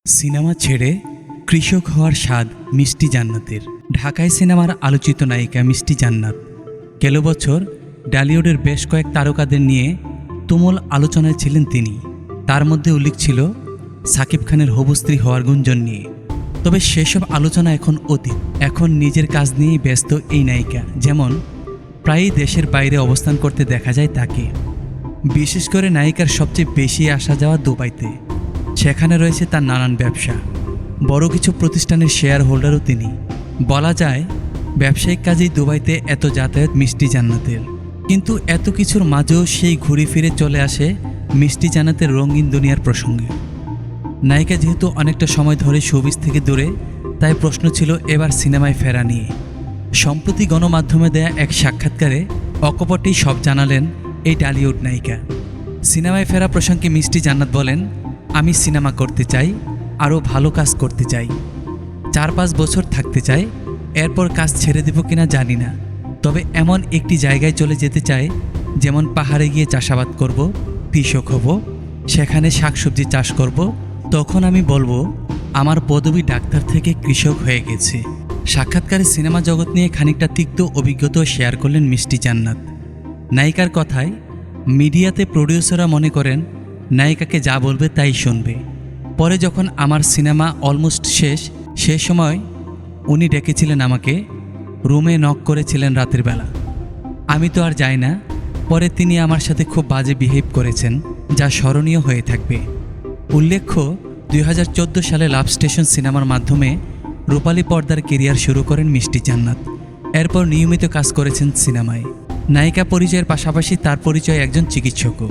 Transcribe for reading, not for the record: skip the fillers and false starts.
Cinema ছেড়ে কৃষক হওয়ার স্বাদ মিষ্টি জান্নাতের। ঢাকায় সিনেমার আলোচিত নায়িকা মিষ্টি জান্নাত গেল বছর ডালিউডের বেশ কয়েক তারকাদের নিয়ে তুমুল আলোচনায় ছিলেন তিনি। তার মধ্যে উল্লেখ ছিল সাকিব খানের হবু স্ত্রী হওয়ার গুঞ্জন নিয়ে। তবে সেসব আলোচনা এখন অতীত। এখন নিজের কাজ নিয়েই ব্যস্ত এই নায়িকা। যেমন প্রায়ই দেশের বাইরে অবস্থান করতে দেখা যায় তাকে। বিশেষ করে নায়িকার সবচেয়ে বেশি আসা যাওয়া দুবাইতে। সেখানে রয়েছে তার নানান ব্যবসা। বড় কিছু প্রতিষ্ঠানের শেয়ার হোল্ডারও তিনি। বলা যায় ব্যবসায়িক কাজেই দুবাইতে এত যাতায়াত মিষ্টি জান্নাতের। কিন্তু এত কিছুর মাঝেও সেই ঘুরে ফিরে চলে আসে মিষ্টি জান্নাতের রঙিন দুনিয়ার প্রসঙ্গে। নায়িকা যেহেতু অনেকটা সময় ধরে শোবিজ থেকে দূরে, তাই প্রশ্ন ছিল এবার সিনেমায় ফেরা নিয়ে। সম্প্রতি গণমাধ্যমে দেয়া এক সাক্ষাৎকারে অকপটেই সব জানালেন এই ডালিউড নায়িকা। সিনেমায় ফেরা প্রসঙ্গে মিষ্টি জান্নাত বলেন, আমি সিনেমা করতে চাই, আরও ভালো কাজ করতে চাই, 4-5 বছর থাকতে চাই, এরপর কাজ ছেড়ে দেব কিনা জানি না। তবে এমন একটি জায়গায় চলে যেতে চাই যেমন পাহাড়ে গিয়ে চাষাবাদ করব, কৃষক হব, সেখানে শাকসবজি চাষ করব। তখন আমি বলবো আমার পদবি ডাক্তার থেকে কৃষক হয়ে গেছে। সাক্ষাৎকারে সিনেমা জগৎ নিয়ে খানিকটা তিক্ত অভিজ্ঞতাও শেয়ার করলেন মিষ্টি জান্নাত। নায়িকার কথায় মিডিয়াতে প্রডিউসাররা মনে করেন নায়িকাকে যা বলবে তাই শুনবে। পরে যখন আমার সিনেমা অলমোস্ট শেষ, সে সময় উনি ডেকেছিলেন আমাকে, রুমে নক করেছিলেন রাতের বেলা। আমি তো আর যাই না। পরে তিনি আমার সাথে খুব বাজে বিহেভ করেছেন, যা স্মরণীয় হয়ে থাকবে। উল্লেখ্য 2014 সালে লাভ স্টেশন সিনেমার মাধ্যমে রূপালী পর্দার কেরিয়ার শুরু করেন মিষ্টি জান্নাত। এরপর নিয়মিত কাজ করেছেন সিনেমায়। নায়িকা পরিচয়ের পাশাপাশি তার পরিচয় একজন চিকিৎসকও।